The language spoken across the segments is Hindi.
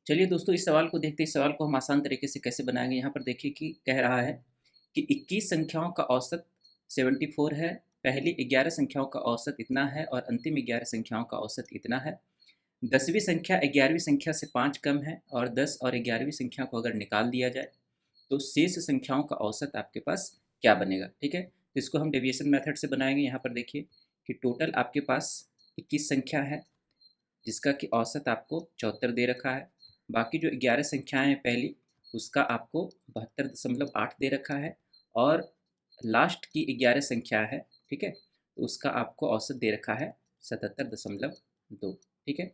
चलिए दोस्तों, इस सवाल को देखते हैं। इस सवाल को हम आसान तरीके से कैसे बनाएंगे। यहाँ पर देखिए कि कह रहा है कि 21 संख्याओं का औसत 74 है। पहली 11 संख्याओं का औसत इतना है और अंतिम 11 संख्याओं का औसत इतना है। 10वीं संख्या 11वीं संख्या से 5 कम है और 10 और 11वीं संख्या को अगर निकाल दिया जाए तो शेष संख्याओं का औसत आपके पास क्या बनेगा। ठीक है, तो इसको हम डेविएशन मेथड से बनाएंगे। यहाँ पर देखिए कि टोटल आपके पास 21 संख्या है जिसका कि औसत आपको 74 दे रखा है। बाकी जो 11 संख्याएं हैं पहली, उसका आपको 72.8 दे रखा है। और लास्ट की 11 संख्या है, ठीक है, तो उसका आपको औसत दे रखा है 77.2। ठीक है,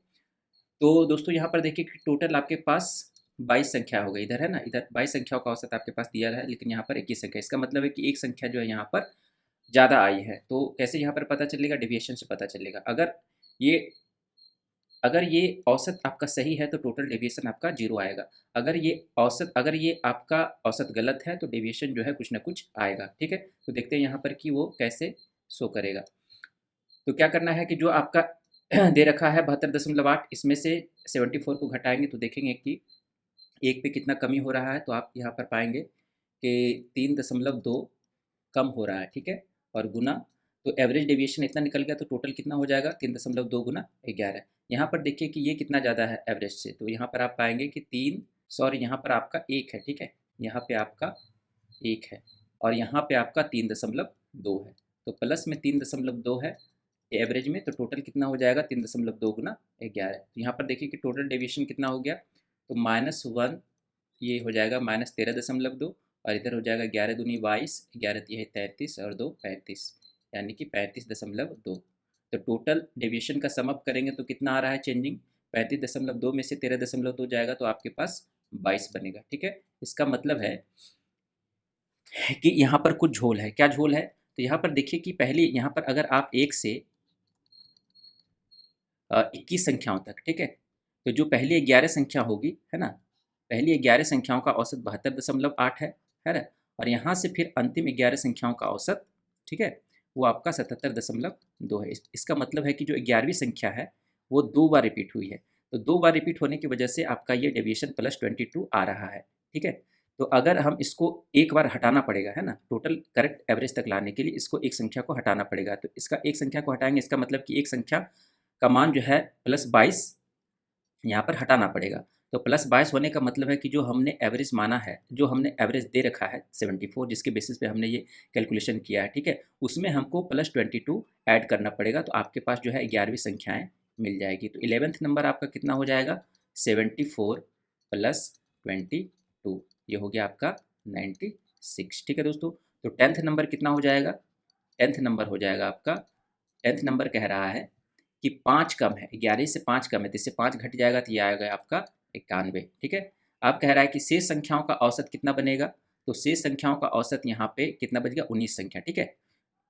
तो दोस्तों यहाँ पर देखिए कि टोटल आपके पास 22 संख्या हो गई। इधर है ना, इधर 22 संख्याओं का औसत आपके पास दिया है, लेकिन यहाँ पर 21 संख्या। इसका मतलब है कि एक संख्या जो है यहाँ पर ज़्यादा आई है। तो कैसे यहाँ पर पता चलेगा? डेविएशन से पता चलेगा। ये अगर ये औसत आपका सही है तो टोटल डेविएशन आपका जीरो आएगा। अगर ये आपका औसत गलत है तो डेविएशन जो है कुछ ना कुछ आएगा। ठीक है, तो देखते हैं यहाँ पर कि वो कैसे शो करेगा। तो क्या करना है कि जो आपका दे रखा है 72.8, इसमें से 74 को घटाएंगे तो देखेंगे कि एक पे कितना कमी हो रहा है। तो आप यहाँ पर पाएंगे कि 3.2 कम हो रहा है। ठीक है, और गुना, तो एवरेज डेविएशन इतना निकल गया, तो टोटल कितना हो जाएगा? 3.2 गुना 11। यहाँ पर देखिए कि ये कितना ज़्यादा है एवरेज से, तो यहाँ पर आप पाएंगे कि यहाँ पर आपका 1 है। ठीक है, यहाँ पे आपका 1 है और यहाँ पे आपका 3.2 है। तो प्लस में 3.2 है एवरेज में, तो टोटल कितना हो जाएगा? 3.2 गुना 11। तो यहाँ पर देखिए कि टोटल डेविएशन कितना हो गया, तो -1, ये हो जाएगा -13.2, और इधर हो जाएगा 11 दूनी 22, 11 तिहाई 33 और 2 35, यानी कि 35.2। तो टोटल डेविएशन का सम अप करेंगे तो कितना आ रहा है चेंजिंग? 35.2 में से 13.2 जाएगा तो आपके पास 22 बनेगा। ठीक है, इसका मतलब है कि यहाँ पर कुछ झोल है। क्या झोल है? तो यहाँ पर देखिए कि पहले यहाँ पर अगर आप 1 से 21 संख्याओं तक, ठीक है, तो जो पहली 11 संख्या होगी, है ना, पहली 11 संख्याओं का औसत 72.8 है ना, और यहाँ से फिर अंतिम 11 संख्याओं का औसत, ठीक है, वो आपका 77.2 है। इसका मतलब है कि जो 11वीं संख्या है वो 2 बार रिपीट हुई है। तो 2 बार रिपीट होने की वजह से आपका ये डेविएशन +22 आ रहा है। ठीक है, तो अगर हम इसको एक बार हटाना पड़ेगा, है ना, टोटल करेक्ट एवरेज तक लाने के लिए इसको एक संख्या को हटाना पड़ेगा। तो इसका एक संख्या को हटाएंगे, इसका मतलब कि एक संख्या का मान जो है +22 यहाँ पर हटाना पड़ेगा। तो +22 होने का मतलब है कि जो हमने एवरेज माना है, जो हमने एवरेज दे रखा है 74, जिसके बेसिस पे हमने ये कैलकुलेशन किया है, ठीक है, उसमें हमको +22 ऐड करना पड़ेगा। तो आपके पास जो है 11वीं संख्याएँ मिल जाएगी। तो 11th नंबर आपका कितना हो जाएगा? 74 + 22, ये हो गया आपका 96। ठीक है दोस्तों, तो 10th नंबर कितना हो जाएगा? 10th नंबर हो जाएगा आपका, 10th नंबर कह रहा है कि 5 कम है, 11 से 5 कम है, तो इससे 5 घट जाएगा तो ये आएगा आपका 91। ठीक है, अब कह रहा है कि शेष संख्याओं का औसत कितना बनेगा? तो शेष संख्याओं का औसत यहाँ पे कितना बच गया? 19 संख्या। ठीक है,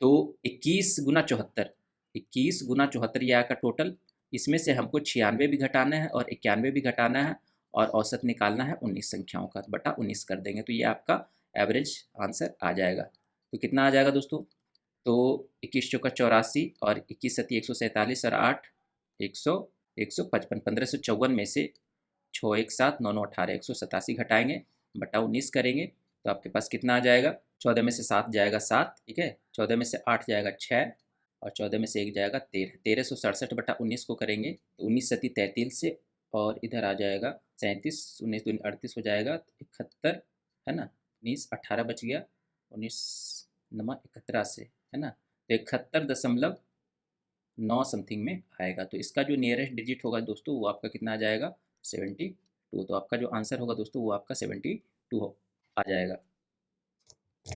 तो 21 गुना 74, 21 गुना 74 ये आएगा टोटल। इसमें से हमको 96 भी घटाना है और 91 भी घटाना है, और औसत निकालना है 19 संख्याओं का, बटा 19 कर देंगे तो ये आपका एवरेज आंसर आ जाएगा। तो कितना आ जाएगा दोस्तों? तो 21 चौका 84 और 21 सती 147 और 8 100 155, 1554 में से 6 1 7 9 9 18 187 घटाएंगे, बटा 19 करेंगे तो आपके पास कितना आ जाएगा? 14 में से 7 जाएगा 7, ठीक है, 14 में से 8 जाएगा 6 और 14 में से 1 जाएगा 13। 1367 बटा 19 को करेंगे तो 19 सती 33 से, और इधर आ जाएगा 37, 19 दूनी 38 हो जाएगा 71, है ना, 19 18 बच गया, 19 नमा 71 से, है ना, तो 71.9 समथिंग में आएगा। तो इसका जो नियरेस्ट डिजिट होगा दोस्तों वो आपका कितना आ जाएगा? 72। तो आपका जो आंसर होगा दोस्तों वो आपका 72 आ जाएगा।